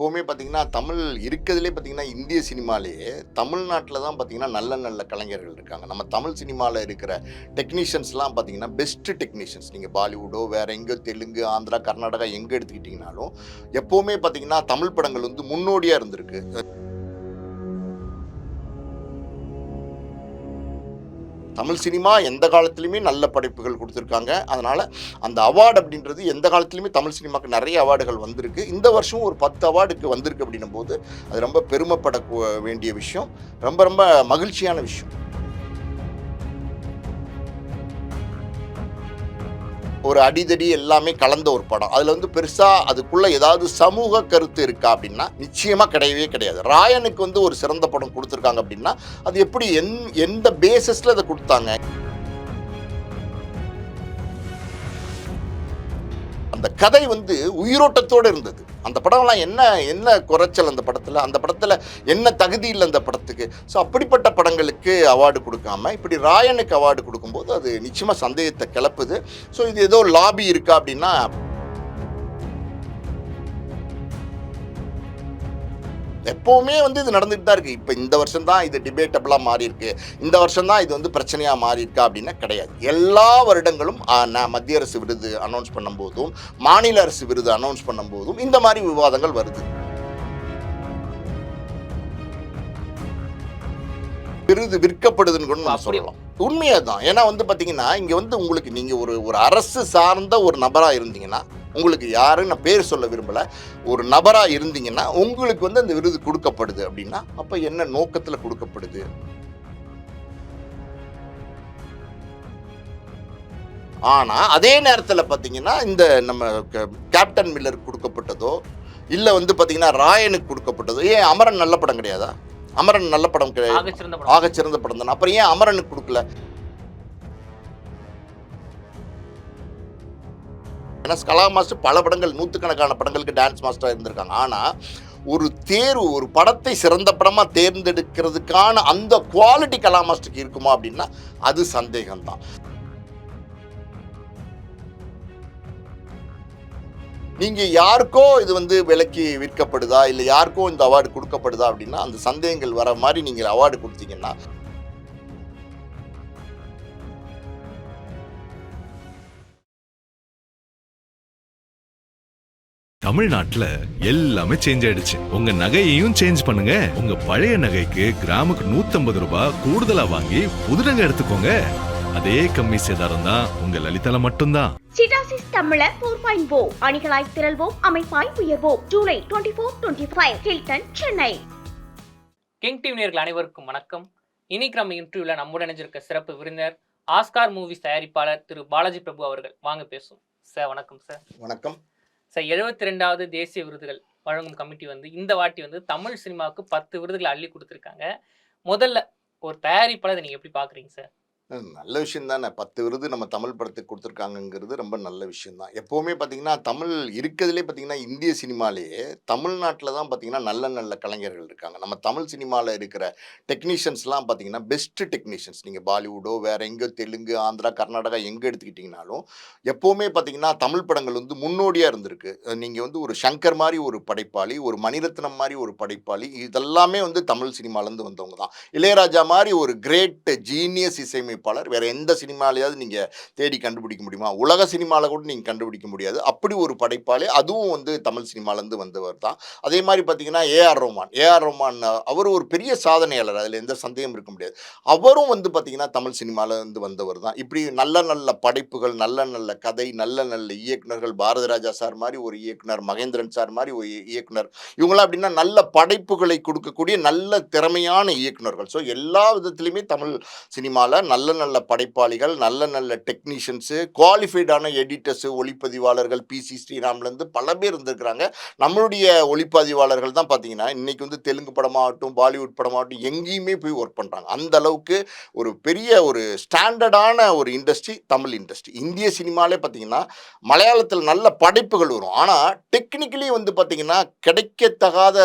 எப்போவுமே பார்த்தீங்கன்னா, தமிழ் இருக்கிறதுலே பார்த்தீங்கன்னா, இந்திய சினிமாலேயே தமிழ்நாட்டில தான் பார்த்தீங்கன்னா, நல்ல நல்ல கலைஞர்கள் இருக்காங்க. நம்ம தமிழ் சினிமால இருக்கிற டெக்னீஷியன்ஸ்லாம் பார்த்தீங்கன்னா, பெஸ்ட் டெக்னீஷியன்ஸ். நீங்க பாலிவுட்டோ, வேற எங்கேயோ தெலுங்கு, ஆந்திரா, கர்நாடகா எங்க எடுத்துக்கிட்டீங்கனாலும், எப்பவுமே பார்த்தீங்கன்னா, தமிழ் படங்கள் வந்து முன்னோடியா இருந்திருக்கு. தமிழ் சினிமா எந்த காலத்திலுமே நல்ல படைப்புகள் குடுத்துருக்காங்க. அதனால அந்த அவார்ட் அப்படின்றது எந்த காலத்திலுமே தமிழ் சினிமாக்கு நெறைய அவார்டுகள் வந்திருக்கு. இந்த வருஷம் ஒரு 10 அவார்டுக்கு வந்திருக்கு அப்படின்னும்போது, அது ரொம்ப பெருமைப்பட வேண்டிய விஷயம். ரொம்ப ரொம்ப மகிழ்ச்சியான விஷயம். ஒரு அடிதடி எல்லாமே கலந்த ஒரு படம். அதுல வந்து பெருசா அதுக்குள்ள ஏதாவது சமூக கருத்து இருக்கா அப்படின்னா, நிச்சயமா கிடையவே கிடையாது. ராயனுக்கு வந்து ஒரு சிறந்த படம் குடுத்துருக்காங்க அப்படின்னா, அது எப்படி எந்த பேசிஸ்ல அத குடுத்தாங்க? அந்த கதை வந்து உயிரோட்டத்தோட இருந்தது. அந்த படம்லாம் என்ன என்ன குறைச்சல் அந்த படத்துல? அந்த படத்துல என்ன தகுதி இல்ல அந்த படத்துக்கு? ஸோ அப்படிப்பட்ட படங்களுக்கு அவார்டு குடுக்காம, இப்படி ராயனுக்கு அவார்டு குடுக்கும்போது, அது நிச்சயமா சந்தேகத்த கிளப்புது. ஸோ இது ஏதோ லாபி இருக்கா அப்படின்னா, எப்பவுமே வந்து இது நடந்துட்டு தான் இருக்கு. இப்ப இந்த வருஷம் தான் இது டிபேட்டபிளா மாறி இருக்கு. இந்த வருஷம் தான் இது வந்து பிரச்சனையா மாறி இருக்கா அப்படின்னா கிடையாது. எல்லா வருடங்களும் மத்திய அரசு விருது அனௌன்ஸ் பண்ணும்போதும், மாநில அரசு விருது அனௌன்ஸ் பண்ணும்போதும் இந்த மாதிரி விவாதங்கள் வருது. விருது விற்கப்படுதுன்னு கூட நம்ம சொல்லலாம். உண்மையே தான். ஏன்னா வந்து பார்த்தீங்கன்னா, இங்க வந்து உங்களுக்கு நீங்க ஒரு ஒரு அரசு சார்ந்த ஒரு நபரா இருந்தீங்கன்னா, உங்களுக்கு யாருன்னு நான் பேர் சொல்ல விரும்பல. ஒரு நபரா இருந்தீங்கன்னா, உங்களுக்கு வந்து அந்த விருது குடுக்கப்படுது அப்படின்னா, அப்ப என்ன நோக்கத்துல குடுக்கப்படுது? ஆனா, அதே நேரத்துல பார்த்தீங்கன்னா, இந்த நம்ம கேப்டன் மில்லருக்கு குடுக்கப்பட்டதோ, இல்ல வந்து பார்த்தீங்கன்னா, ராயனுக்கு குடுக்கப்பட்டதோ, ஏன் அமரன் நல்ல படம் கிடையாதா? அமரன் நல்ல படம் கிடையாது. ஆகச் சிறந்த படம் தானே. அப்புறம் ஏன் அமரனுக்கு குடுக்கல? ஏன்னா கலா மாஸ்டர் பல படங்கள், நூத்துக்கணக்கான படங்களுக்கு டான்ஸ் மாஸ்டரா இருந்திருக்காங்க. ஆனா, ஒரு தேர்வு, ஒரு படத்தை சிறந்த படமா தேர்ந்தெடுக்கிறதுக்கான அந்த குவாலிட்டி கலா மாஸ்டருக்கு இருக்குமா அப்படின்னா, அது சந்தேகம் தான். நீங்க யாருக்கோ இது வந்து விலைக்கு விற்கப்படுதா, இல்ல யாருக்கோ இந்த அவார்டு குடுக்கப்படுதா அப்படின்னா, அந்த சந்தேகங்கள் வர மாரி நீங்க அவார்டு குடுத்தீங்கன்னா, தமிழ்நாட்டுல எல்லாமே சேஞ்ச் ஆயிடுச்சு. உங்க நகையையும் சேஞ்ச் பண்ணுங்க. உங்க பழைய நகைக்கு கிராமுக்கு 150 ரூபாய் கூடுதலா வாங்கி புது நகை எடுத்துக்கோங்க. அதே கம்மி சேதாரம் தான் உங்க லலிதால மட்டும்தான். சிட்டாசிஸ் தமிழர் 4.0 அணிகளாய் திரள்வோம், அமைப்பாய் உயர்வோம். ஜூலை 24-25 ஹில்டன், சென்னை. கிங் டிவி நேயர்கள் அனைவருக்கும் வணக்கம். இன்னைக்கு நம்ம இன்டர்வியூல நம்முடன் இணைஞ்சிருக்க சிறப்பு விருந்தினர் ஆஸ்கார் மூவிஸ் தயாரிப்பாளர் திரு பாலாஜி பிரபு அவர்கள். வாங்க பேசுவோம். சார் வணக்கம் சார். வணக்கம். சார், 72வது தேசிய விருதுகள் வழங்கும் கமிட்டி வந்து இந்த வாட்டி வந்து தமிழ் சினிமாவுக்கு 10 விருதுகளை அள்ளி கொடுத்துருக்காங்க. முதல்ல ஒரு தயாரிப்பாளர் நீங்க எப்படி பாக்குறீங்க சார்? நல்ல விஷயம் தானே. 10 விருது நம்ம தமிழ் படத்துக்கு குடுத்துருக்காங்கங்கிறது ரொம்ப நல்ல விஷயம் தான். எப்பவுமே பார்த்தீங்கன்னா, தமிழ் இருக்கிறதுலே பார்த்தீங்கன்னா, இந்திய சினிமாலேயே தமிழ்நாட்டில தான் பார்த்தீங்கன்னா, நல்ல நல்ல கலைஞர்கள் இருக்காங்க. நம்ம தமிழ் சினிமால இருக்கிற டெக்னீஷியன்ஸ்லாம் பார்த்தீங்கன்னா, பெஸ்ட் டெக்னீஷியன்ஸ். நீங்க பாலிவுட்டோ, வேற எங்கேயோ தெலுங்கு, ஆந்திரா, கர்நாடகா எங்க எடுத்துக்கிட்டீங்கனாலும், எப்பவுமே பார்த்தீங்கன்னா, தமிழ் படங்கள் வந்து முன்னோடியா இருந்திருக்கு. நீங்க வந்து ஒரு சங்கர் மாரி ஒரு படைப்பாளி, ஒரு மணிரத்னம் மாரி ஒரு படைப்பாளி, இதெல்லாமே வந்து தமிழ் சினிமாலேருந்து வந்தவங்க தான். இளையராஜா மாரி ஒரு கிரேட் ஜீனியஸ் இசையமைப்பாளர் வேற எந்த சினிமாலயாவது நீங்க தேடி கண்டுபிடிக்க முடியுமா? உலக சினிமால கூட நீங்க கண்டுபிடிக்க முடியாது. அப்படி ஒரு படைப்பாளி, அதுவும் வந்து தமிழ் சினிமாலேருந்து வந்தவர் தான். அதே மாரி பார்த்தீங்கன்னா, ஏஆர் ரஹ்மான். ஏஆர் ரஹ்மான் அவர் ஒரு பெரிய சாதனையாளர். அதில எந்த சந்தேகமும் இருக்க முடியாது. அவரும் வந்து பார்த்தீங்கன்னா, தமிழ் சினிமாலேருந்து வந்தவர் தான். இப்படி நல்ல நல்ல படைப்புகள், நல்ல நல்ல கதை, நல்ல நல்ல இயக்குனர்கள், பாரதிராஜா சார் மாரி ஒரு இயக்குனர், மகேந்திரன் சார் மாரி ஒரு இயக்குனர், இவங்கலாம் எப்படின்னா நல்ல படைப்புகளை கொடுக்கக்கூடிய நல்ல திறமையான இயக்குனர்கள். ஸோ எல்லா விதத்திலுமே தமிழ் சினிமால நல்ல நல்ல படைப்பாளிகள், நல்ல நல்ல டெக்னீஷியன்ஸு, குவாலிஃபைடான எடிட்டர்ஸு, ஒளிப்பதிவாளர்கள், பிசி ஸ்ரீராம்லேருந்து பல பேர் இருந்திருக்கிறாங்க. நம்மளுடைய ஒளிப்பதிவாளர்கள் தான் பார்த்தீங்கன்னா, இன்னைக்கு வந்து தெலுங்கு படமாகட்டும், பாலிவுட் படமாகட்டும் எங்கேயுமே போய் ஒர்க் பண்ணுறாங்க. அந்த அளவுக்கு ஒரு பெரிய ஒரு ஸ்டாண்டர்டான ஒரு இண்டஸ்ட்ரி தமிழ் இண்டஸ்ட்ரி. இந்திய சினிமாலே பார்த்தீங்கன்னா, மலையாளத்தில் நல்ல படைப்புகள் வரும். ஆனால் டெக்னிக்கலி வந்து பார்த்தீங்கன்னா, கிடைக்கத்தகாத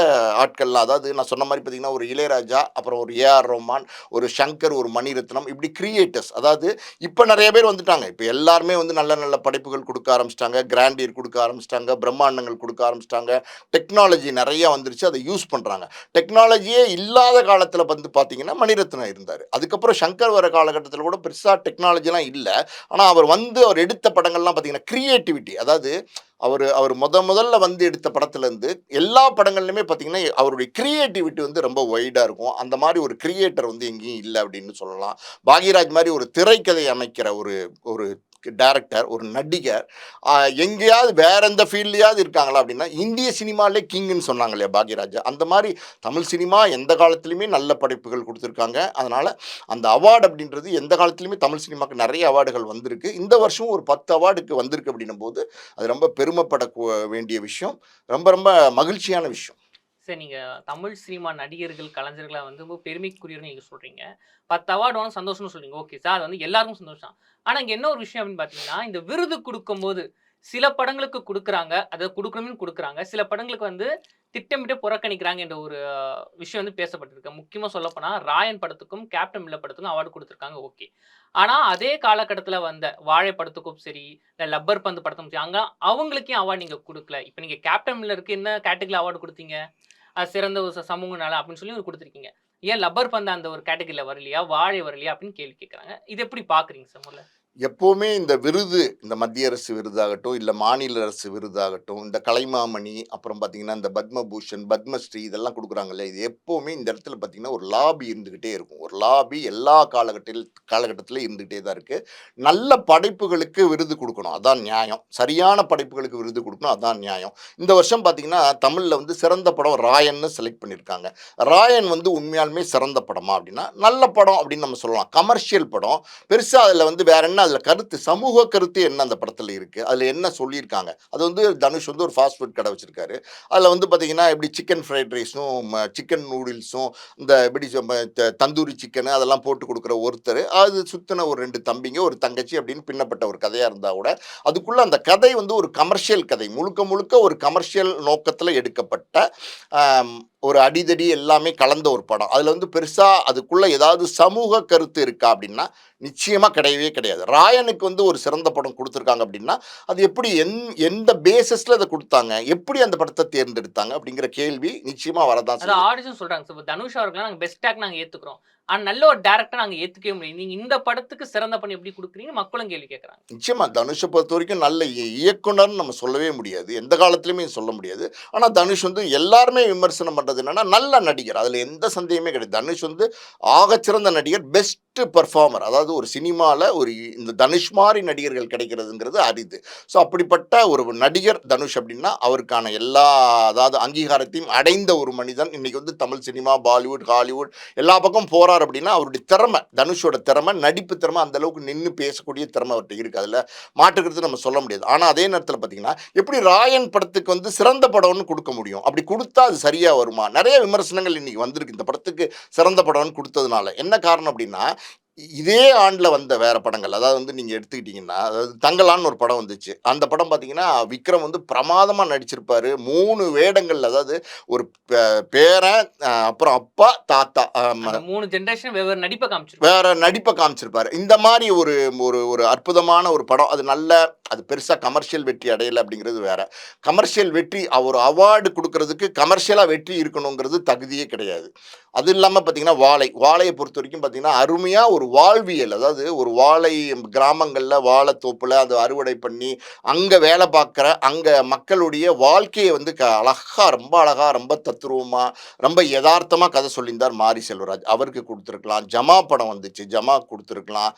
ஆட்கள்லாம், அதாவது நான் சொன்ன மாரி பார்த்தீங்கன்னா, ஒரு இளையராஜா, அப்புறம் ஒரு ஏஆர் ரஹ்மான், ஒரு சங்கர், ஒரு மணிரத்னம், இப்படி கிரியேட்டர்ஸ். அதாவது இப்போ நிறைய பேர் வந்துட்டாங்க. இப்போ எல்லாருமே வந்து நல்ல நல்ல படைப்புகள் கொடுக்க ஆரம்பிச்சிட்டாங்க, கிராண்டியர் கொடுக்க ஆரம்பிச்சிட்டாங்க, பிரம்மாண்டங்கள் கொடுக்க ஆரம்பிச்சிட்டாங்க. டெக்னாலஜி நிறைய வந்துருச்சு, அதை யூஸ் பண்ணுறாங்க. டெக்னாலஜியே இல்லாத காலத்தில் வந்து பார்த்தீங்கன்னா மணிரத்னம் இருந்தார். அதுக்கப்புறம் சங்கர் வர காலகட்டத்தில் கூட பெருசாக டெக்னாலஜிலாம் இல்லை. ஆனால் அவர் எடுத்த படங்கள்லாம் பார்த்தீங்கன்னா கிரியேட்டிவிட்டி, அதாவது அவர் முதல்ல வந்து எடுத்த படத்துலேருந்து எல்லா படங்கள்லையுமே பார்த்தீங்கன்னா அவருடைய கிரியேட்டிவிட்டி வந்து ரொம்ப வைடாக இருக்கும். அந்த மாதிரி ஒரு கிரியேட்டர் வந்து எங்கேயும் இல்லை அப்படின்னு சொல்லலாம். பாக்யராஜ் மாதிரி ஒரு திரைக்கதை அமைக்கிற ஒரு ஒரு டைரக்டர், ஒரு நடிகர் எங்கேயாவது வேற எந்த ஃபீல்ட்லையாவது இருக்காங்களா அப்படின்னா இந்திய சினிமாலே கிங்குன்னு சொன்னாங்க இல்லையா பாக்யராஜ், அந்த மாதிரி தமிழ் சினிமா எந்த காலத்துலையுமே நல்ல படைப்புகள் கொடுத்துருக்காங்க. அதனால் அந்த அவார்டு அப்படின்றது எந்த காலத்துலையுமே தமிழ் சினிமாவுக்கு நிறைய அவார்டுகள் வந்திருக்கு. இந்த வருஷம் ஒரு 10 அவார்டுக்கு வந்திருக்கு அப்படின்னும் போது அது ரொம்ப பெருமைப்பட வேண்டிய விஷயம், ரொம்ப ரொம்ப மகிழ்ச்சியான விஷயம். சரி, நீங்க தமிழ் சினிமா நடிகர்கள், கலைஞர்களா வந்து ரொம்ப பெருமைக்குரியவர்னு நீங்க சொல்றீங்க. 10 அவார்டு வாங்க சந்தோஷம்னு சொல்றீங்க. ஓகே சார், அது வந்து எல்லாருக்கும் சந்தோஷம். ஆனா இங்க என்ன ஒரு விஷயம் அப்படின்னு பார்த்தீங்கன்னா, இந்த விருது குடுக்கும்போது சில படங்களுக்கு குடுக்குறாங்க, அத குடுக்கணும்னு குடுக்குறாங்க. சில படங்களுக்கு வந்து திட்டமிட்டு புறக்கணிக்கிறாங்க என்ற ஒரு விஷயம் வந்து பேசப்பட்டிருக்கு. முக்கியமா சொல்லப்போனா ராயன் படத்துக்கும், கேப்டன் மில்லர் படத்துக்கும் அவார்டு குடுத்துருக்காங்க, ஓகே. ஆனா அதே காலகட்டத்தில வந்த வாழை படத்துக்கும் சரி, இல்ல லப்பர் பந்து படத்துக்கும் சரி, அங்க அவங்களுக்கு ஏன் அவார்டு நீங்க குடுக்கல? இப்ப நீங்க கேப்டன் மில்லருக்கு என்ன கேட்டகரில அவார்டு குடுத்தீங்க? சிறந்த ஒரு சமூக நலம் அப்படின்னு சொல்லி ஒரு குடுத்துருக்கீங்க. ஏன் லப்பர் பந்து அந்த ஒரு கேட்டகரில வரலையா? வாழை வரலையா? அப்படின்னு கேள்வி கேட்கறாங்க. இது எப்படி பார்க்குறீங்க சார் முதல்ல? எப்போவுமே இந்த விருது, இந்த மத்திய அரசு விருதாகட்டும், இல்லை மாநில அரசு விருதாகட்டும், இந்த கலைமாமணி, அப்புறம் பார்த்தீங்கன்னா இந்த பத்மபூஷன், பத்மஸ்ரீ இதெல்லாம் கொடுக்குறாங்கல்ல, இது எப்போவுமே இந்த இடத்துல பார்த்தீங்கன்னா ஒரு லாபி இருந்துக்கிட்டே இருக்கும். ஒரு லாபி எல்லா காலகட்டத்திலும் இருந்துக்கிட்டே தான் இருக்குது. நல்ல படைப்புகளுக்கு விருது கொடுக்கணும், அதான் நியாயம். சரியான படைப்புகளுக்கு விருது கொடுக்கணும், அதான் நியாயம். இந்த வருஷம் பார்த்தீங்கன்னா தமிழில் வந்து சிறந்த படம் ராயன்னு செலக்ட் பண்ணியிருக்காங்க. ராயன் வந்து உண்மையாலுமே சிறந்த படமா அப்படின்னா நல்ல படம் அப்படின்னு நம்ம சொல்லலாம். கமர்ஷியல் படம், பெருசாக அதில் வந்து வேற என்ன அதில் கருத்து, சமூக கருத்து என்ன அந்த படத்தில் இருக்குது, அதில் என்ன சொல்லியிருக்காங்க. அது வந்து தனுஷ் வந்து ஒரு ஃபாஸ்ட் ஃபுட் கடை வச்சுருக்காரு. அதில் வந்து பார்த்திங்கன்னா எப்படி சிக்கன் ஃப்ரைட் ரைஸும் சிக்கன் நூடுல்ஸும் இந்த எப்படி தந்தூரி சிக்கனு அதெல்லாம் போட்டு கொடுக்குற ஒருத்தர், அது சுற்றின ஒரு 2 தம்பிங்க ஒரு தங்கச்சி அப்படின்னு பின்னப்பட்ட ஒரு கதையாக இருந்தால் கூட அதுக்குள்ளே அந்த கதை வந்து ஒரு கமர்ஷியல் கதை, முழுக்க முழுக்க ஒரு கமர்ஷியல் நோக்கத்தில் எடுக்கப்பட்ட ஒரு அடிதடி எல்லாமே கலந்த ஒரு படம். அதில் வந்து பெருசாக அதுக்குள்ளே ஏதாவது சமூக கருத்து இருக்கா அப்படின்னா நிச்சயமாக கிடையவே கிடையாது. ராயனுக்கு வந்து ஒரு சிறந்த படம் கொடுத்துருக்காங்க அப்படின்னா அது எப்படி எந்த பேசிஸில் அதை கொடுத்தாங்க, எப்படி அந்த படத்தை தேர்ந்தெடுத்தாங்க அப்படிங்கிற கேள்வி நிச்சயமாக வரதான் அது ஆடிஷன் சொல்றாங்க சார். தனுஷ் அவர்கள நாங்க பெஸ்ட் ஆக்ட் நாங்க ஏத்துக்கிறோம். ஆனா நல்ல ஒரு டைரக்டர் நாங்க ஏத்துக்கவே முடியும். நீங்க இந்த படத்துக்கு சிறந்த படம் எப்படி குடுக்குறீங்க? மக்களும் கேள்வி கேட்கறாங்க. நிச்சயமா தனுஷை பொறுத்த வரைக்கும் நல்ல இயக்குனர்னு நம்ம சொல்லவே முடியாது, எந்த காலத்துலையுமே சொல்ல முடியாது. ஆனால் தனுஷ் வந்து எல்லாருமே விமர்சனம் பண்ணுறது என்னன்னா நல்ல நடிகர், அதில் எந்த சந்தேகமே கிடையாது. தனுஷ் வந்து ஆகச்சிறந்த நடிகர், பெஸ்ட் பெர்ஃபார்மர். அதாவது ஒரு சினிமாவில் இந்த தனுஷ் மாதிரி நடிகர்கள் கிடைக்கிறதுங்கிறது அரிது. ஸோ அப்படிப்பட்ட ஒரு நடிகர் தனுஷ் அப்படின்னா அவருக்கான எல்லா அதாவது அங்கீகாரத்தையும் அடைந்த ஒரு மனிதன். இன்னைக்கு வந்து தமிழ் சினிமா, பாலிவுட், ஹாலிவுட் எல்லா பக்கம் போகிறார் அப்படின்னா அவருடைய திறமை, தனுஷோட திறமை, நடிப்பு திறமை, அந்த அளவுக்கு நின்று பேசக்கூடிய திறமை அவர்கிட்ட இருக்குது. அதில் மாற்றுக்கிறது நம்ம சொல்ல முடியாது. ஆனால் அதே நேரத்தில் பார்த்தீங்கன்னா எப்படி ராயன் படத்துக்கு வந்து சிறந்த படம்னு கொடுக்க முடியும், அப்படி கொடுத்தா அது சரியாக வருமா? நிறைய விமர்சனங்கள் இன்னைக்கு வந்திருக்கு இந்த படத்துக்கு சிறந்த படம்னு கொடுத்ததுனால. என்ன காரணம் அப்படின்னா இதே ஆண்டில் வந்த வேறு படங்கள், அதாவது வந்து நீங்கள் எடுத்துக்கிட்டிங்கன்னா அதாவது தங்கலான்னு ஒரு படம் வந்துச்சு. அந்த படம் பார்த்தீங்கன்னா விக்ரம் வந்து பிரமாதமாக நடிச்சிருப்பார். 3 வேடங்கள், அதாவது ஒரு பேரன், அப்புறம் அப்பா, தாத்தா, 3 ஜெனரேஷன் வெவ்வேறு நடிப்பை காமிச்சிருப்பாரு. வேற நடிப்பை காமிச்சிருப்பாரு. இந்த மாதிரி ஒரு ஒரு ஒரு அற்புதமான ஒரு படம். அது பெருசாக கமர்ஷியல் வெற்றி அடையலை அப்படிங்கிறது வேற. கமர்ஷியல் வெற்றி, ஒரு அவார்டு கொடுக்கறதுக்கு கமர்ஷியலாக வெற்றி இருக்கணுங்கிறது தகுதியே கிடையாது. அது இல்லாமல் பார்த்தீங்கன்னா வாழையை பொறுத்த வரைக்கும் பார்த்தீங்கன்னா அருமையாக ஒரு வாழ்வியல், அதாவது ஒரு வாழை கிராமங்களில் வாழைத்தோப்பில் அதை அறுவடை பண்ணி அங்கே வேலை பார்க்குற அங்கே மக்களுடைய வாழ்க்கையை வந்து ரொம்ப அழகாக, ரொம்ப தத்துருவமாக, ரொம்ப யதார்த்தமாக கதை சொல்லியிருந்தார் மாரி செல்வராஜ். அவருக்கு கொடுத்துருக்கலாம். ஜமா படம் வந்துச்சு, ஜமா கொடுத்துருக்கலாம்.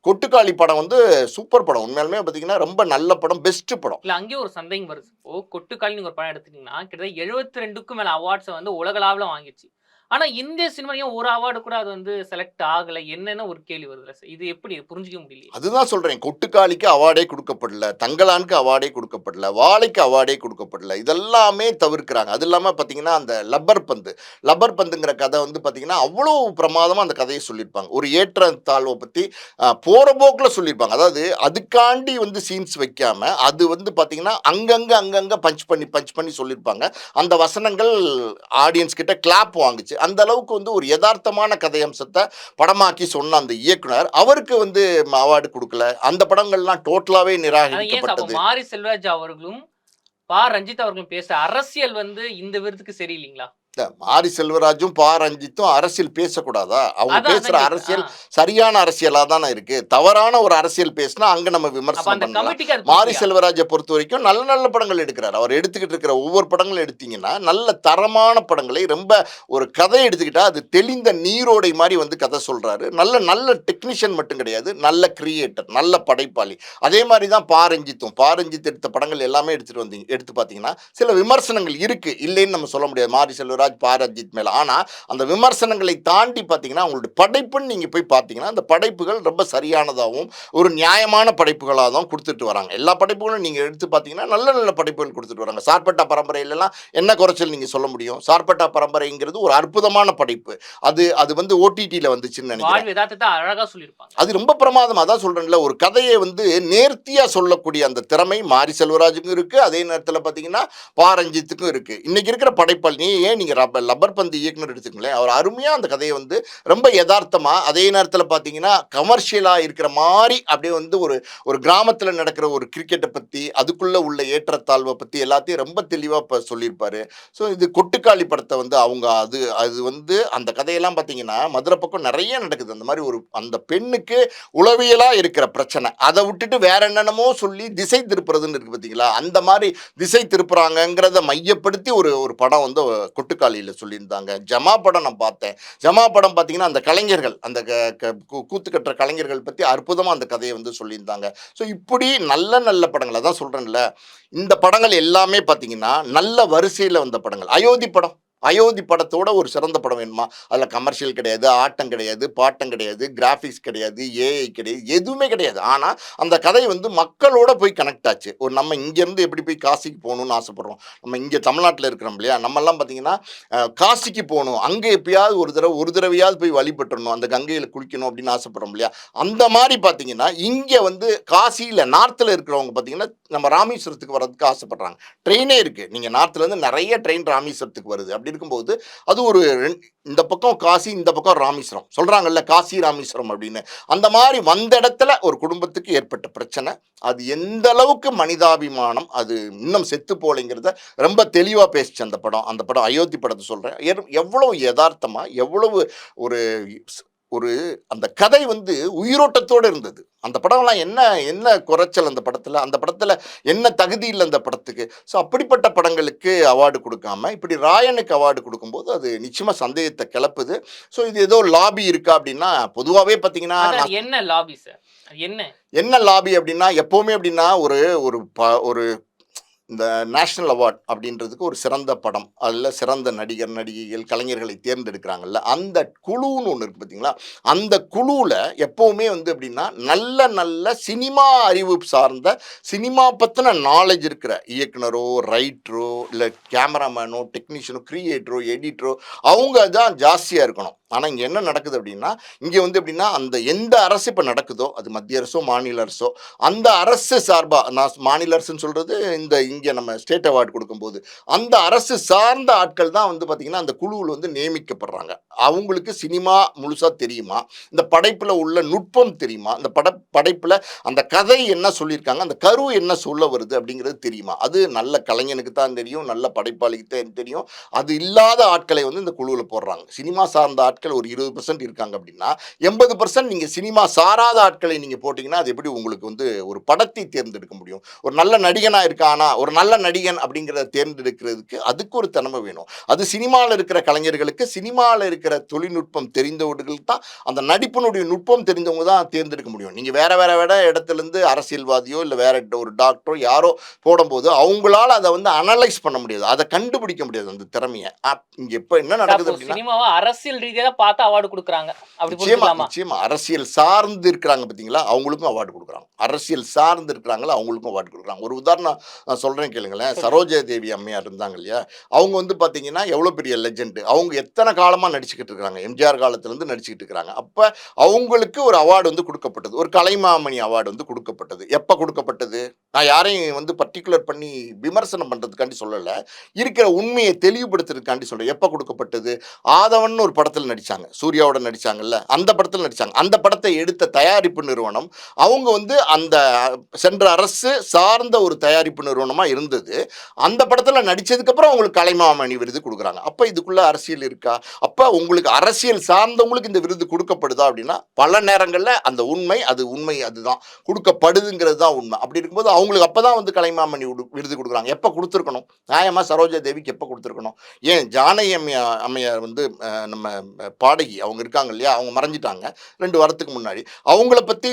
கொட்டுக்காளி படம் வந்து சூப்பர் படம். உண்மையாலுமே பார்த்தீங்கன்னா ரொம்ப நல்ல படம், பெஸ்ட் படம். இல்லை, அங்கேயும் ஒரு சந்தேகம் வருது. கொட்டுக்காளி நீங்கள் ஒரு படம் எடுத்துட்டீங்கன்னா கிட்டத்தட்ட 72க்கும் மேலே அவார்ட்ஸை வந்து உலகளாவில் வாங்கிடுச்சு. ஆனா இந்திய சினிமா ஏன் ஒரு அவார்டு கூட அது வந்து செலக்ட் ஆகல? என்னன்னு ஒரு கேள்வி வருதுல சார். இது எப்படி புரிஞ்சுக்க முடியல? அதுதான் சொல்றேன், கொட்டுக்காளிக்கு அவார்டே கொடுக்கப்படல, தங்கலானுக்கு அவார்டே கொடுக்கப்படல, வாழைக்கு அவார்டே கொடுக்கப்படல, இதெல்லாமே தவிர்க்கிறாங்க. அது இல்லாமல் பார்த்தீங்கன்னா அந்த லப்பர் பந்துங்கிற கதை வந்து பார்த்தீங்கன்னா அவ்வளோ பிரமாதமாக அந்த கதையை சொல்லியிருப்பாங்க. ஒரு ஏற்ற தாழ்வை பற்றி போகிற போக்கில் சொல்லியிருப்பாங்க. அதாவது அதுக்காண்டி வந்து சீன்ஸ் வைக்காம அது வந்து பார்த்தீங்கன்னா அங்கங்கே பஞ்ச் பண்ணி சொல்லியிருப்பாங்க. அந்த வசனங்கள் ஆடியன்ஸ் கிட்ட கிளாப் வாங்குச்சு. அந்த அளவுக்கு வந்து ஒரு யதார்த்தமான கதையம்சத்தை படமாக்கி சொன்ன அந்த இயக்குனர் அவருக்கு வந்து அவார்டு கொடுக்கல. அந்த படங்கள்லாம் டோட்டலாவே ஏன் சார் அப்ப நிராகரிக்கப்பட்டது. மாரி செல்வராஜ் அவர்களும் ரஞ்சித் அவர்களும் பேச அரசியல் வந்து இந்த விருதுக்கு சரியில்லைங்களா? மாரி செல்வராஜும் ரஞ்சித்தும் அரசியல் பேசக்கூடாதா? அவங்க அதான் பேசுற அதான் அரசியல் கேக்குறேன். சரியான அரசியலா தானே இருக்கு. தவறான ஒரு அரசியல் பேசினா அங்க நம்ம அப்ப விமர்சனம் அந்த பண்ணலாம். கமிட்டிக்கு அது மாரி பிடிக்கலையா? செல்வராஜை பொறுத்த வரைக்கும் நல்ல நல்ல படங்கள் எடுக்கிறார். அவர் எடுத்துக்கிட்டு இருக்கிற ஒவ்வொரு படங்களும் எடுத்தீங்கன்னா நல்ல தரமான படங்களை, ரொம்ப ஒரு கதை எடுத்துக்கிட்டா அது தெளிந்த நீரோடை மாதிரி வந்து கதை சொல்றாரு. நல்ல நல்ல டெக்னீஷியன் மட்டும் கிடையாது, நல்ல கிரியேட்டர், நல்ல படைப்பாளி. அதே மாதிரி தான் ரஞ்சித் எடுத்த படங்கள் எல்லாமே எடுத்து பார்த்தீங்கன்னா சில விமர்சனங்கள் இருக்கு, இல்லைன்னு நம்ம சொல்ல முடியாது மாரி செல்வராஜ் ரஞ்சித் மேல. ஆனா அந்த விமர்சனங்களை தாண்டி பார்த்தீங்கன்னா அவங்களுடைய படைப்புன்னு நீங்க போய் பார்த்தீங்கன்னா அந்த படைப்புகள் ரொம்ப சரியானதாகவும் ஒரு நியாயமான படைப்புகளாக தான் கொடுத்துட்டு வராங்க. எல்லா படைப்புகளும் நீங்க எடுத்து பார்த்தீங்கன்னா நல்ல நல்ல படைப்புகள் கொடுத்துட்டு வராங்க. சார்பட்டா பரம்பரையிலலாம் என்ன குறைச்சல் நீங்க சொல்ல முடியும்? சார்பட்டா பரம்பரைங்கிறது ஒரு அற்புதமான படைப்பு. அது வந்து ஓடிடியில் வந்துச்சுன்னு நினைக்கிறேன். வாழ்வு யதார்த்தத்தை அழகா சொல்லியிருப்பாங்க. அது ரொம்ப பிரமாதம். அதான் சொல்றேன்ல, ஒரு கதையை வந்து நேர்த்தியா சொல்லக்கூடிய அந்த திறமை மாரி செல்வராஜுக்கும் இருக்கு, அதே நேரத்தில் பார்த்தீங்கன்னா ரஞ்சித்துக்கும் இருக்கு. இன்னைக்கு இருக்கிற படைப்பாளி ஏன் நீங்க லப்பர் பந்து இயக்குனர் எடுத்துக்கங்களேன், அவர் அருமையா அந்த கதையை வந்து ரொம்ப யதார்த்தமா, அதே நேரத்தில் பார்த்தீங்கன்னா கமர்ஷியலா இருக்கிற மாதிரி அப்படியே வந்து ஒரு ஒரு கிராமத்தில் நடக்கிற ஒரு கிரிக்கெட்டை பத்தி, அதுக்குள்ள உள்ள ஏற்றத்தாழ்வை பத்தி எல்லாத்தையும் ரொம்ப தெளிவா சொல்லியிருப்பாரு. ஸோ இது கொட்டுக்காளி படத்தை வந்து அவங்க அது அது வந்து அந்த கதையெல்லாம் பார்த்தீங்கன்னா மதுரை பக்கம் நிறைய நடக்குது. அந்த மாதிரி ஒரு அந்த பெண்ணுக்கு உளவியலா இருக்கிற பிரச்சனை, அதை விட்டுட்டு வேற என்னென்னமோ சொல்லி திசை திருப்புறதுன்னு இருக்கு பார்த்தீங்களா, அந்த மாதிரி திசை திருப்புறாங்கிறத மையப்படுத்தி ஒரு ஒரு படம் வந்து கொட்டுக்காளியில் சொல்லியிருந்தாங்க. ஜமா படம் நான் பார்த்தேன். ஜமா படம் பார்த்தீங்கன்னா அந்த கலைஞர்கள், அந்த கூத்து கட்டுற கலைஞர்கள் பற்றி அற்புதமாக அந்த கதையை வந்து சொல்லியிருந்தாங்க. ஸோ இப்படி நல்ல நல்ல படங்கள், அதான் சொல்கிறேன்ல, இந்த படங்கள் எல்லாமே பார்த்தீங்கன்னா நல்ல வரிசையில் வந்த படங்கள். அயோத்தி படத்தோட ஒரு சிறந்த படம் வேணுமா? அதில் கமர்ஷியல் கிடையாது, ஆட்டம் கிடையாது, பாட்டம் கிடையாது, கிராஃபிக்ஸ் கிடையாது, ஏஐ கிடையாது, எதுவுமே கிடையாது. ஆனால் அந்த கதை வந்து மக்களோட போய் கனெக்ட் ஆச்சு. ஒரு நம்ம இங்கேருந்து எப்படி போய் காசிக்கு போகணும்னு ஆசைப்படுறோம். நம்ம இங்கே தமிழ்நாட்டில் இருக்கிறோம் இல்லையா, நம்மெல்லாம் பார்த்தீங்கன்னா காசிக்கு போகணும், அங்கே எப்பயாவது ஒரு தடவையாவது போய் வழிபட்டுறணும், அந்த கங்கையில் குளிக்கணும் அப்படின்னு ஆசைப்படுறோம் இல்லையா. அந்த மாதிரி பார்த்தீங்கன்னா இங்கே வந்து காசியில் நார்த்தில் இருக்கிறவங்க பார்த்தீங்கன்னா நம்ம ராமேஸ்வரத்துக்கு வர்றதுக்கு ஆசைப்படுறாங்க. ட்ரெயினே இருக்குது, நீங்கள் நார்த்துலேருந்து நிறைய ட்ரெயின் ராமேஸ்வரத்துக்கு வருது. அப்படி இருக்கும்போது அது ஒரு இந்த பக்கம் காசி, இந்த பக்கம் ராமேஸ்வரம் சொல்றாங்கல்ல, காசி ராமேஸ்வரம் அப்படின்னு. அந்த மாதிரி வந்த இடத்துல ஒரு குடும்பத்துக்கு ஏற்பட்ட பிரச்சனை, அது எந்த அளவுக்கு மனிதாபிமானம் அது இன்னும் செத்து போலைங்கிறத ரொம்ப தெளிவாக பேசிச்சு அந்த படம். அந்த படம் அயோத்தி படத்தை சொல்கிறேன். எவ்வளவு யதார்த்தமா, எவ்வளவு ஒரு ஒரு அந்த கதை வந்து உயிரோட்டத்தோடு இருந்தது. அந்த படம்லாம் என்ன என்ன குறைச்சல் அந்த படத்தில் என்ன தகுதி இல்லை அந்த படத்துக்கு. ஸோ அப்படிப்பட்ட படங்களுக்கு அவார்டு கொடுக்காம இப்படி ராயனுக்கு அவார்டு கொடுக்கும்போது அது நிச்சயமாக சந்தேகத்தை கிளப்புது. ஸோ இது ஏதோ லாபி இருக்கா அப்படின்னா, பொதுவாகவே பார்த்தீங்கன்னா என்ன லாபி சார்? என்ன லாபி அப்படின்னா, எப்போவுமே அப்படின்னா ஒரு ஒரு இந்த நேஷ்னல் அவார்ட் அப்படின்றதுக்கு ஒரு சிறந்த படம், அதில் சிறந்த நடிகர் நடிகைகள் கலைஞர்களை தேர்ந்தெடுக்கிறாங்கல்ல, அந்த குழுன்னு ஒன்று இருக்குது பார்த்தீங்களா. அந்த குழுவில் எப்போவுமே வந்து எப்படின்னா நல்ல நல்ல சினிமா அறிவு சார்ந்த, சினிமா பற்றின நாலேஜ் இருக்கிற இயக்குனரோ, ரைட்டரோ, இல்லை கேமராமேனோ, டெக்னீஷியனோ, கிரியேட்டரோ, எடிட்டரோ, அவங்க தான் ஜாஸ்தியாக இருக்கணும். ஆனால் இங்கே என்ன நடக்குது அப்படின்னா, இங்கே வந்து எப்படின்னா அந்த எந்த அரசு இப்போ நடக்குதோ, அது மத்திய அரசோ மாநில அரசோ, அந்த அரசு சார்பாக, நான் மாநில அரசுன்னு சொல்கிறது இங்கே நம்ம ஸ்டேட் அவார்டு கொடுக்கும்போது அந்த அரசு சார்ந்த ஆட்கள் தான் வந்து பார்த்திங்கன்னா அந்த குழுவில் வந்து நியமிக்கப்படுறாங்க. அவங்களுக்கு சினிமா முழுசாக தெரியுமா, இந்த படைப்பில் உள்ள நுட்பம் தெரியுமா, அந்த படைப்பில் அந்த கதை என்ன சொல்லியிருக்காங்க, அந்த கரு என்ன சொல்ல வருது அப்படிங்கிறது தெரியுமா, அது நல்ல கலைஞனுக்கு தான் தெரியும், நல்ல படைப்பாளிக்கு தான் தெரியும். அது இல்லாத ஆட்களை வந்து இந்த குழுவில் போடுறாங்க. சினிமா சார்ந்த ஆட்கள் ஒரு 20% இருக்காங்க அப்படின்னா 80% நீங்கள் சினிமா சாராத ஆட்களை நீங்கள் போட்டிங்கன்னா அது எப்படி உங்களுக்கு வந்து ஒரு படத்தை தேர்ந்தெடுக்க முடியும்? ஒரு நல்ல நடிகனாக இருக்கானா, ஒரு நல்ல நடிகன் அப்படிங்கிறத தேர்ந்தெடுக்கிறதுக்கு அதுக்கு ஒரு திறமை வேணும். அது சினிமாவில் இருக்கிற கலைஞர்களுக்கு, சினிமாவில் இருக்கிற தொழில்நுட்பம் தெரிந்தவர்களுக்கு தான், அந்த நடிப்பினுடைய நுட்பம் தெரிந்தவங்க தான் தேர்ந்தெடுக்க முடியும். நீங்கள் வேற இடத்துலேருந்து அரசியல்வாதியோ இல்லை வேற ஒரு டாக்டரோ யாரோ போடும்போது அவங்களால அதை வந்து அனலைஸ் பண்ண முடியாது, அதை கண்டுபிடிக்க முடியாது அந்த திறமையை. இங்கே இப்போ என்ன நடக்குது அப்படின்னா, சினிமாவை அரசியல் ரீதியாக பார்த்து அவார்டு கொடுக்குறாங்க. நிச்சயமா அரசியல் சார்ந்து இருக்கிறாங்க பார்த்தீங்களா, அவங்களுக்கும் அவார்டு கொடுக்குறாங்க. அரசியல் சார்ந்து இருக்கிறாங்களா அவங்களுக்கும் அவார்டு கொடுக்குறாங்க. ஒரு உதாரணம் சொல்கிறேன். சொல்கிறேன் கேளுங்களேன். சரோஜா தேவி அம்மையார் இருந்தாங்க இல்லையா, அவங்க வந்து பார்த்தீங்கன்னா எவ்வளோ பெரிய லெஜெண்டு. அவங்க எத்தனை காலமாக நடிச்சுக்கிட்டு இருக்கிறாங்க, எம்ஜிஆர் காலத்துலேருந்து நடிச்சுக்கிட்டு இருக்கிறாங்க. அப்போ அவங்களுக்கு ஒரு அவார்டு வந்து கொடுக்கப்பட்டது, ஒரு கலைமாமணி அவார்டு வந்து கொடுக்கப்பட்டது. எப்போ கொடுக்கப்பட்டது? நான் யாரையும் வந்து பர்டிகுலர் பண்ணி விமர்சனம் பண்ணுறதுக்காண்டி சொல்லலை, இருக்கிற உண்மையை தெளிவுபடுத்துறதுக்காண்டி சொல்கிறேன். எப்போ கொடுக்கப்பட்டது? ஆதவன் ஒரு படத்தில் நடித்தாங்க, சூர்யாவோட நடித்தாங்கல்ல, அந்த படத்தில் நடித்தாங்க. அந்த படத்தை எடுத்த தயாரிப்பு நிறுவனம் அவங்க வந்து அந்த சென்ற அரசு சார்ந்த ஒரு தயாரிப்பு நிறுவனமாக இருந்தது. அந்த படத்தில் நடித்ததுக்கப்புறம் அவங்களுக்கு கலைமாமணி விருது கொடுக்குறாங்க. அப்போ இதுக்குள்ளே அரசியல் இருக்கா? அப்போ உங்களுக்கு அரசியல் சார்ந்தவங்களுக்கு இந்த விருது கொடுக்கப்படுதா அப்படின்னா, பல நேரங்களில் அந்த உண்மை அதுதான் கொடுக்கப்படுதுங்கிறது தான் உண்மை. அப்படி இருக்கும்போது அவங்களுக்கு அப்போ தான் வந்து கலைமாமணி விருது கொடுக்குறாங்க. எப்போ கொடுத்துருக்கணும்? நியாயமாக சரோஜா தேவிக்கு எப்போ கொடுத்துருக்கணும்? ஏன் ஜானகி அம்மையார் வந்து நம்ம பாடகி அவங்க இருக்காங்க இல்லையா, அவங்க மறைஞ்சிட்டாங்க 2 வாரத்துக்கு முன்னாடி. அவங்கள பற்றி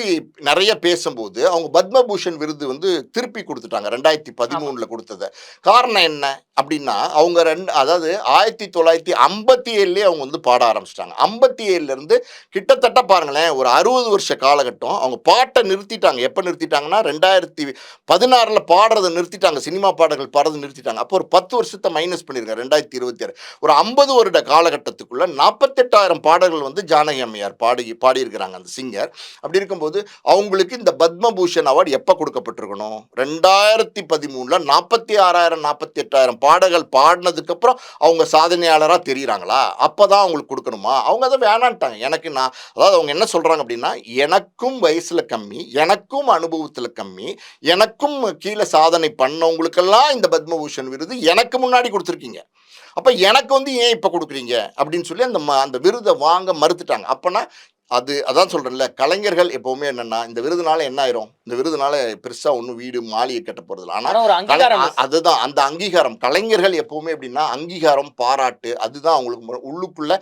நிறைய பேசும்போது அவங்க பத்மபூஷன் விருது வந்து திருப்பி கொடுத்துட்டாங்க 2013 கொடுத்ததை. காரணம் என்ன அப்படின்னா, அவங்க அதாவது 1957 அவங்க வந்து பாட ஆரம்பிச்சிட்டாங்க. 57 கிட்டத்தட்ட பாருங்களேன், ஒரு 60 வருஷ காலகட்டம் அவங்க பாட்டை நிறுத்திட்டாங்க. எப்போ நிறுத்திட்டாங்கன்னா 2016 பாடுறதை நிறுத்திட்டாங்க, சினிமா பாடல்கள் பாடுறதை நிறுத்திட்டாங்க. அப்போ ஒரு 10 வருஷத்தை மைனஸ் பண்ணியிருக்காங்க 2026. ஒரு 50 வருட காலகட்டத்துக்குள்ள 48,000 பாடல்கள் வந்து ஜானகி அம்மையார் பாடியிருக்கிறாங்க அந்த சிங்கர். அப்படி இருக்கும்போது அவங்களுக்கு இந்த பத்மபூஷன் அவார்டு எப்போ கொடுக்கப்பட்டிருக்கணும்? 2013 46,000 48,000 பாடல்கள் பாடினதுக்கப்புறம் அவங்க சாதனையாளராக தெரியுறாங்களா? அப்போ தான் அவங்களுக்கு கொடுக்கணுமா? அவங்க அதை வேணான்ட்டாங்க. அதாவது அவங்க என்ன சொல்கிறாங்க அப்படின்னா, எனக்கும் வயசில் கம்மி, எனக்கும் அனுபவத்தில் கம்மி, எனக்கும் கீழே சாதனை பண்ணவங்களுக்கெல்லாம் இந்த பத்மபூஷன் விருது எனக்கு முன்னாடி கொடுத்துருக்கீங்க. அப்போ எனக்கு வந்து ஏன் இப்போ கொடுக்குறீங்க அப்படின்னு சொல்லி அந்த விருதை வாங்க மறுத்துட்டாங்க. அப்போனா அதான் சொல்கிறேன்ல, கலைஞர்கள் எப்போவுமே என்னென்னா, இந்த விருதுனால என்ன ஆயிரும்? இந்த விருதுனால பெருசாக ஒன்றும் வீடு மாளிகை கட்ட போகிறதில்ல. ஆனால் அதுதான் அந்த அங்கீகாரம். கலைஞர்கள் எப்போவுமே எப்படின்னா, அங்கீகாரம், பாராட்டு, அதுதான் அவங்களுக்கு உள்ளுக்குள்ள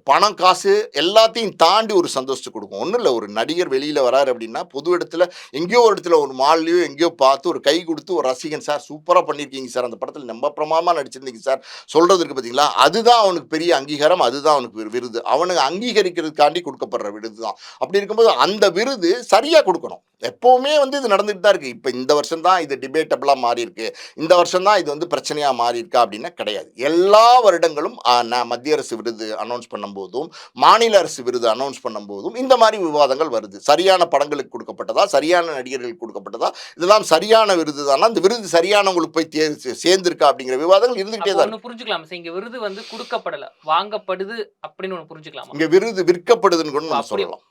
பணம், காசு எல்லாத்தையும் தாண்டி ஒரு சந்தோஷத்தை கொடுக்கும். ஒன்றும் இல்லை, ஒரு நடிகர் வெளியில் வராரு அப்படின்னா பொது இடத்துல எங்கேயோ ஒரு இடத்துல ஒரு மால்லையோ எங்கேயோ பார்த்து ஒரு கை கொடுத்து ஒரு ரசிகன், சார் சூப்பராக பண்ணியிருக்கீங்க சார், அந்த படத்தில் ரொம்ப பிரமாதமாக நடிச்சிருந்தீங்க சார் சொல்கிறதுக்கு பார்த்தீங்களா, அதுதான் அவனுக்கு பெரிய அங்கீகாரம், அதுதான் அவனுக்கு விருது. அவனுக்கு அங்கீகரிக்கிறதுக்காண்டி கொடுக்கப்படுற விருது தான். அப்படி இருக்கும்போது அந்த விருது சரியாக கொடுக்கணும். எப்போவுமே வந்து இது நடந்துட்டு தான் இருக்குது. இப்போ இந்த வருஷம் தான் இது டிபேட்டபிளாக மாறி இருக்கு, இந்த வருஷம் தான் இது வந்து பிரச்சனையாக மாறி இருக்கா அப்படின்னா கிடையாது. எல்லா வருடங்களும் மத்திய அரசு விருது அனௌன்ஸ் பண்ணும்போதும் மாநில அரசு விருது அனௌன்ஸ் பண்ணும்போதும் இந்த மாதிரி விவாதங்கள் வருது. சரியான படங்களுக்கு கொடுக்கப்பட்டதா, சரியான நடிகர்களுக்கு கொடுக்கப்பட்டதா, இதெல்லாம் சரியான விருது தானா, இந்த விருது சரியானவங்களுக்கு போய் சேர்ந்திருக்கா அப்படிங்கிற விவாதங்கள் இருந்துகிட்டே தான். புரிஞ்சுக்கலாம், இங்க விருது வந்து கொடுக்கப்படல, வாங்கப்படுது அப்படின்னு ஒன்று புரிஞ்சுக்கலாம். இங்க விருது விற்கப்படுதுன்னு கூட நம்ம சொல்லலாம்.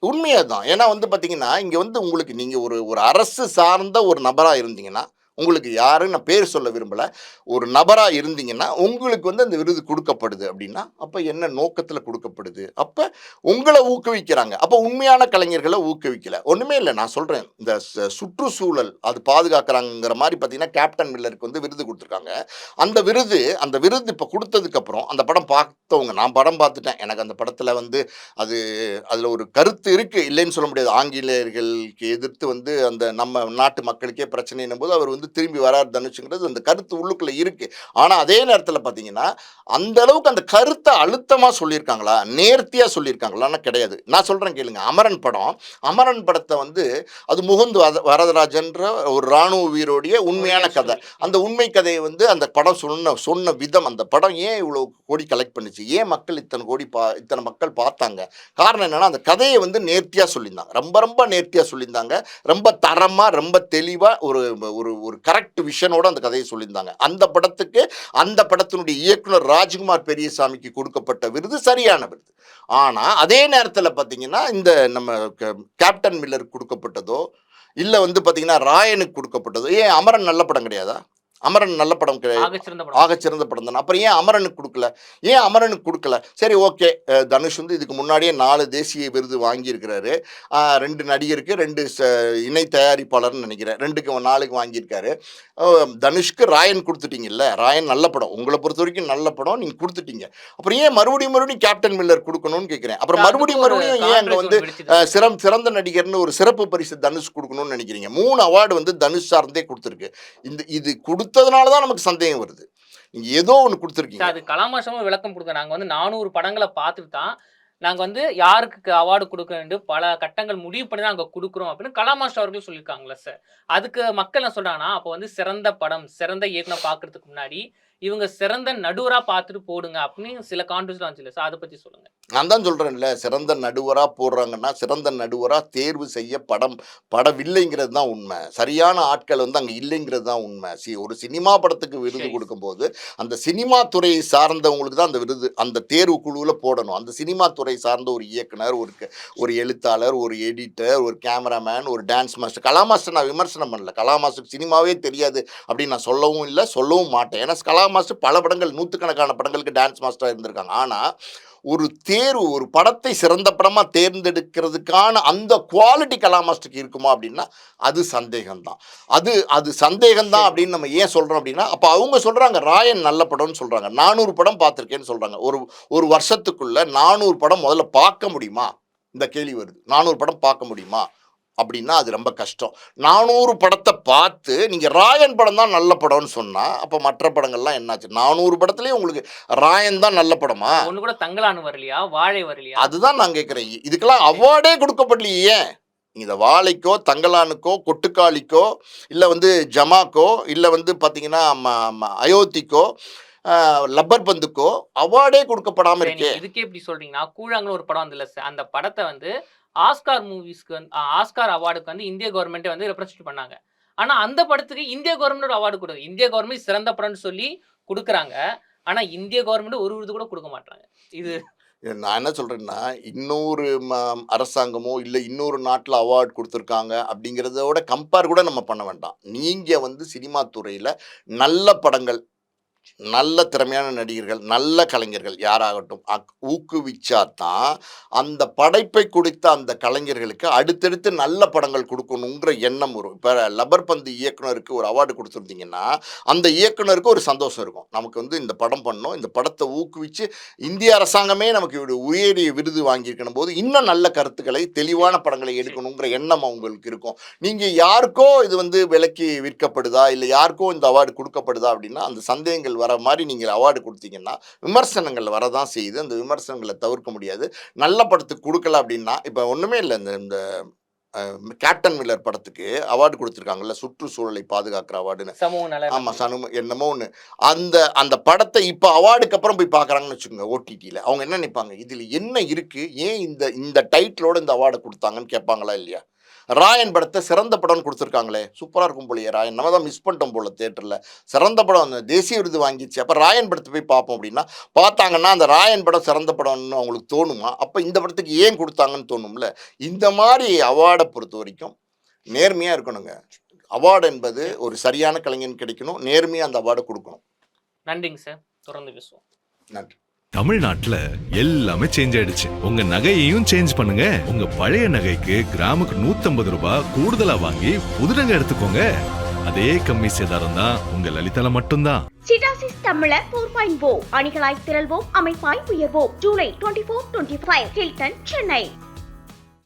உண்மையாக தான். ஏன்னா வந்து பார்த்தீங்கன்னா, இங்கே வந்து உங்களுக்கு நீங்கள் ஒரு அரசு சார்ந்த ஒரு நபராக இருந்தீங்கன்னா, உங்களுக்கு யாருன்னு நான் பேர் சொல்ல விரும்பலை, ஒரு நபராக இருந்தீங்கன்னா உங்களுக்கு வந்து அந்த விருது கொடுக்கப்படுது அப்படின்னா, அப்போ என்ன நோக்கத்தில் கொடுக்கப்படுது? அப்போ உங்களை ஊக்குவிக்கிறாங்க. அப்போ உண்மையான கலைஞர்களை ஊக்குவிக்கலை. ஒன்றுமே இல்லை, நான் சொல்கிறேன், இந்த சுற்றுச்சூழல் அது பாதுகாக்கிறாங்கிற மாதிரி பார்த்தீங்கன்னா, கேப்டன் மில்லருக்கு வந்து விருது கொடுத்துருக்காங்க. அந்த விருது இப்போ கொடுத்ததுக்கப்புறம் அந்த படம் பார்த்தவங்க, நான் படம் பார்த்துட்டேன், எனக்கு அந்த படத்தில் வந்து அதில் ஒரு கருத்து இருக்குது, இல்லைன்னு சொல்ல முடியாது. ஆங்கிலேயர்களுக்கு எதிர்த்து வந்து அந்த நம்ம நாட்டு மக்களுக்கே பிரச்சனைன்னும் போது அவர் வந்து திரும்பி வரார் தனுஷுங்கிறது அந்த கருத்து உள்ளுக்குள்ள இருக்கு. ஆனா அதே நேரத்தில் பார்த்தீங்கன்னா, அந்த அளவுக்கு அந்த கருத்தை அழுத்தமா சொல்லியிருக்காங்களா, நேர்த்தியா சொல்லியிருக்காங்களான்னு கிடையாது. நான் சொல்றேன் கேளுங்க, அமரன் படத்தை வந்து அது முகுந்து வரதராஜன்ற ஒரு ராணுவ வீரோடைய உண்மையான கதை. அந்த உண்மை கதையை வந்து அந்த படம் சொன்ன விதம், அந்த படம் ஏன் இவ்வளவு கோடி கலெக்ட் பண்ணுச்சு, ஏன் மக்கள் இத்தனை மக்கள் பார்த்தாங்க, காரணம் என்னன்னா அந்த கதையை வந்து நேர்த்தியா சொல்லியிருந்தாங்க. ரொம்ப ரொம்ப நேர்த்தியா சொல்லியிருந்தாங்க. ரொம்ப தரமா, ரொம்ப தெளிவா ஒரு ஒரு கரெக்ட் விஷனோட அந்த கதையை சொல்லியிருந்தாங்க. அந்த படத்தினுடைய இயக்குனர் ராஜ்குமார் பெரியசாமிக்கு கொடுக்கப்பட்ட விருது சரியான விருது. ஆனா அதே நேரத்தில் பார்த்தீங்கன்னா, இந்த நம்ம கேப்டன் மில்லருக்கு கொடுக்கப்பட்டதோ இல்லை வந்து பார்த்தீங்கன்னா ராயனுக்கு கொடுக்கப்பட்டதோ, ஏன் அமரன் நல்ல படம் கிடையாதா? அமரன் நல்ல படம் கிடையாது, ஆகச்சிறந்த படம் தானே. அப்புறம் ஏன் அமரனுக்கு கொடுக்கல? சரி, ஓகே, தனுஷ் வந்து இதுக்கு முன்னாடியே 4 தேசிய விருது வாங்கியிருக்கிறாரு. 2 நடிகருக்கு, 2 இணை தயாரிப்பாளர்னு நினைக்கிறேன், 4க்கு வாங்கியிருக்காரு. தனுஷ்க்கு ராயன் கொடுத்துட்டீங்கல்ல, ராயன் நல்ல படம், உங்களை பொறுத்த வரைக்கும் நல்ல படம், நீங்கள் கொடுத்துட்டீங்க. அப்புறம் ஏன் மறுபடியும் கேப்டன் மில்லர் கொடுக்கணும்னு கேட்குறேன். அப்புறம் மறுபடியும் ஏன் அங்கே வந்து சிறந்த நடிகர்னு ஒரு சிறப்பு பரிசு தனுஷ் கொடுக்கணும்னு நினைக்கிறீங்க? 3 அவார்டு வந்து தனுஷ் சார்ந்தே கொடுத்துருக்கு. இது கொடுத்ததுனால தான் நமக்கு சந்தேகம் வருது. நீங்க ஏதோ ஒன்று கொடுத்துருக்கீங்க. அது கலாமாசமும் விளக்கம் கொடுத்தேன். நாங்கள் வந்து 400 படங்களை பார்த்துட்டு தான் நாங்க வந்து யாருக்கு அவார்டு கொடுக்க வேண்டும் பல கட்டங்கள் முடிவு பண்ணி தான் அங்க கொடுக்குறோம் அப்படின்னு கலா மாஸ்டர் அவர்கள் சொல்லியிருக்காங்களா சார். அதுக்கு மக்கள் என்ன சொல்றாங்கன்னா, அப்போ வந்து சிறந்த படம் சிறந்த இயக்குனர் பாக்குறதுக்கு முன்னாடி இவங்க சிறந்த நடுவரா பார்த்துட்டு போடுங்க அப்படின்னு சில கான்ட்ரவர்சிலாம் வந்துச்சுல்ல சார், அதை பத்தி சொல்லுங்க. நான் தான் சொல்றேன்ல, சிறந்த நடுவரா போடுறாங்கன்னா சிறந்த நடுவரா தேர்வு செய்ய படவில்லைங்கிறது தான் உண்மை. சரியான ஆட்கள் வந்து அங்க இல்லைங்கிறது தான் உண்மை. ஒரு சினிமா படத்துக்கு விருது சரி. கொடுக்கும்போது அந்த சினிமா துறையை சார்ந்தவங்களுக்கு தான் அந்த விருது அந்த தேர்வு குழுவில் போடணும். அந்த சினிமா துறை சார்ந்த ஒரு இயக்குனர், ஒரு எழுத்தாளர், ஒரு எடிட்டர், ஒரு கேமராமேன், ஒரு டான்ஸ் மாஸ்டர். கலா மாஸ்டர் நான் விமர்சனம் பண்ணல. கலா மாஸ்டருக்கு சினிமாவே தெரியாது அப்படின்னு நான் சொல்லவும் இல்லை, சொல்லவும் மாட்டேன். ஏன்னா கலா மாஸ்டர் பல படங்கள், நூற்றுக்கணக்கான படங்களுக்கு டான்ஸ் மாஸ்டராக இருந்திருக்காங்க. ஆனால் ஒரு தேர்வு, ஒரு படத்தை சிறந்த படமாக தேர்ந்தெடுக்கிறதுக்கான அந்த குவாலிட்டி கலா மாஸ்டருக்கு இருக்குமா அப்படின்னா அது சந்தேகம்தான். அது சந்தேகம்தான் அப்படின்னு நம்ம ஏன் சொல்கிறோம் அப்படின்னா, அப்போ அவங்க சொல்கிறாங்க ராயன் நல்ல படம்னு சொல்கிறாங்க, 400 படம் பார்த்துருக்கேன்னு சொல்கிறாங்க. ஒரு வருஷத்துக்குள்ள 400 படம் முதல்ல பார்க்க முடியுமா? இந்த கேள்வி வருது. 400 படம் பார்க்க முடியுமா அப்படின்னா அது ரொம்ப கஷ்டம். 400 படத்தை பார்த்து நீங்கள் ராயன் படம் தான் நல்ல படம்னு சொன்னால் அப்போ மற்ற படங்கள்லாம் என்னாச்சு? 400 படத்துலேயே உங்களுக்கு ராயன் தான் நல்ல படமா? ஒண்ணு கூட தங்கலானு வரலையா, வாழை வரலையா? அதுதான் நான் கேட்குறேன். இதுக்கெல்லாம் அவார்டே கொடுக்கப்படலையே. இந்த வாழைக்கோ, தங்கலானுக்கோ, கொட்டுக்காளிக்கோ, இல்லை வந்து ஜமாக்கோ, இல்லை வந்து பார்த்தீங்கன்னா அயோத்திக்கோ, லப்பர் பந்துக்கோ அவார்டே கொடுக்கப்படாமல் இருக்கே. இதுக்கே இப்படி சொல்றீங்கன்னா, கூழாங்கன்னு ஒரு படம் வந்துல்ல சார், அந்த படத்தை வந்து ஆஸ்கார் மூவிஸ்க்கு வந்து ஆஸ்கார் அவார்டுக்கு வந்து இந்திய கவர்மெண்ட்டே வந்து ரெப்ரசென்ட் பண்ணாங்க. ஆனா அந்த படத்துக்கு இந்திய கவர்மெண்ட் ஒரு அவார்டு கொடுக்குது. இந்திய கவர்மெண்ட் சிறந்த படம்னு சொல்லி கொடுக்குறாங்க. ஆனா இந்திய கவர்மெண்ட் ஒரு விருது கூட கொடுக்க மாட்டாங்க. இது நான் என்ன சொல்கிறேன்னா, இன்னொரு அரசாங்கமோ இல்லை இன்னொரு நாட்டில் அவார்டு கொடுத்துருக்காங்க அப்படிங்கிறதோட கம்பேர் கூட நம்ம பண்ண வேண்டாம். நீங்கள் வந்து சினிமா துறையில் நல்ல படங்கள், நல்ல திறமையான நடிகர்கள், நல்ல கலைஞர்கள் யாராகட்டும் ஊக்குவிச்சாதான் அந்த படைப்பை கொடுத்த அந்த கலைஞர்களுக்கு அடுத்தடுத்து நல்ல படங்கள் கொடுக்கணுங்கிற எண்ணம் வரும். இப்போ லப்பர் பந்து இயக்குனருக்கு ஒரு அவார்டு கொடுத்துருந்தீங்கன்னா அந்த இயக்குனருக்கு ஒரு சந்தோஷம் இருக்கும். நமக்கு வந்து இந்த படம் பண்ணோம், இந்த படத்தை ஊக்குவிச்சு இந்திய அரசாங்கமே நமக்கு உயரிய விருது வாங்கியிருக்கணும் போது இன்னும் நல்ல கருத்துக்களை, தெளிவான படங்களை எடுக்கணுங்கிற எண்ணம் அவங்களுக்கு இருக்கும். நீங்கள் யாருக்கோ இது வந்து விலைக்கு விற்கப்படுதா, இல்லை யாருக்கோ இந்த அவார்டு கொடுக்கப்படுதா அப்படின்னா அந்த சந்தேகங்கள் வர மாதிரி நீங்கள் அவார்டு கொடுத்தீங்கன்னா விமர்சனங்கள் வரதான் செய்யுது. அந்த விமர்சனங்களை தவிர்க்க முடியாது. நல்ல படத்துக்கு கொடுக்கல அப்படின்னா, இப்போ ஒன்றுமே இல்லை, இந்த கேப்டன் மில்லர் படத்துக்கு அவார்டு கொடுத்துருக்காங்கல்ல, சுற்றுச்சூழலை பாதுகாக்கிற அவார்டுன்னு. சமூக நல ஆமாம், என்னமோ ஒன்று. அந்த படத்தை இப்போ அவார்டுக்கு அப்புறம் போய் பார்க்குறாங்கன்னு வச்சுக்கோங்க ஓடிடியில், அவங்க என்ன நினைப்பாங்க, இதில் என்ன இருக்குது, ஏன் இந்த டைட்டிலோட இந்த அவார்டை கொடுத்தாங்கன்னு கேட்பாங்களா இல்லையா? ராயன் படத்தை சிறந்த படம்னு கொடுத்துருக்காங்களே, சூப்பராக இருக்கும் போலையே ராயன், நம்ம தான் மிஸ் பண்ணிட்டோம் போல தேட்டரில். சிறந்த படம் அந்த தேசிய விருது வாங்கிச்சு, அப்போ ராயன் படத்தை போய் பார்ப்போம் அப்படின்னா பார்த்தாங்கன்னா அந்த ராயன் படம் சிறந்த படம்னு அவங்களுக்கு தோணுமா? அப்போ இந்த படத்துக்கு ஏன் கொடுத்தாங்கன்னு தோணும்ல. இந்த மாதிரி அவார்டை பொறுத்த வரைக்கும் நேர்மையாக இருக்கணுங்க. அவார்டு என்பது ஒரு சரியான கலைஞன் கிடைக்கணும், நேர்மையாக அந்த அவார்டை கொடுக்கணும். நன்றிங்க சார், தொடர்ந்து பேசுவோம். நன்றி. தமிழ்நாட்டுல எல்லாமே சேஞ்ச் ஆயிடுச்சு. உங்க நகையையும் சேஞ்ச் பண்ணுங்க. உங்க பழைய நகைக்கு கிராமுக்கு 150 ரூபாய் கூடுதலா வாங்கி புது நகை எடுத்துக்கோங்க. அதே கம்மி சேதாரம் தான் உங்க லலிதால மட்டும்தான். சிடாசிஸ் தமிழர் 4.0 அணிகளாய் திரள்வோம், அமைப்பாய் உயர்வோம். ஜூலை 24-25 ஹில்டன், சென்னை.